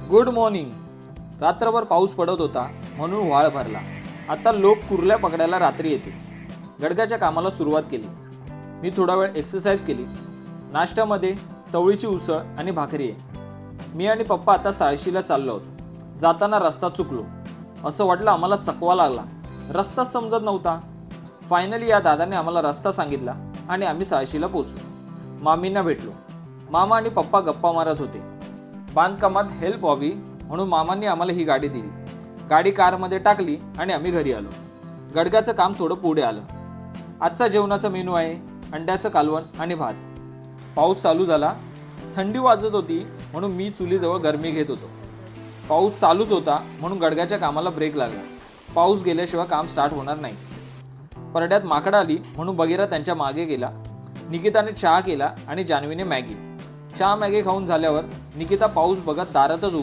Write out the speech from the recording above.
Good morning. रात्रभर पाऊस पडत होता म्हणून वाळ भरला। आता लोक कुर्ल्या पकडायला रात्री येतील। गडग्याच्या कामाला सुरुवात केली। मी थोडा वेळ एक्सरसाइज केली। नाश्त्यामध्ये चवळीची उसळ आणि भाकरी आहे। मी आणि पप्पा आता साळशीला चाललो आहोत। जाताना रस्ता चुकलो। असं वाटलं आम्हाला चकवा लागला। रस्ताच समजत नव्हता। फायनली या दादाने आम्हाला रस्ता सांगितला आणि आम्ही साळशीला पोहोचलो। मामींना भेटलो। मामा आणि पप्पा गप्पा मारत होते। बांधकामात हेल्प व्हावी म्हणून मामांनी आम्हाला ही गाडी दिली। गाडी कारमध्ये टाकली आणि आम्ही घरी आलो। गडग्याचं काम थोडं पुढे आलं। आजचा जेवणाचा मेनू आहे अंड्याचं कालवण आणि भात। पाऊस चालू झाला। थंडी वाजत होती म्हणून मी चुलीजवळ गरमी घेत होतो। पाऊस चालूच होता म्हणून गडग्याच्या कामाला ब्रेक लागला। पाऊस गेल्याशिवाय काम स्टार्ट होणार नाही। परड्यात माकडं आली म्हणून बगीरा त्यांच्या मागे गेला। निकिताने चहा केला आणि जान्हवीने मॅगी। चहा मॅगी खाऊन झाल्यावर निकिता पाऊस बघत दारातच उभी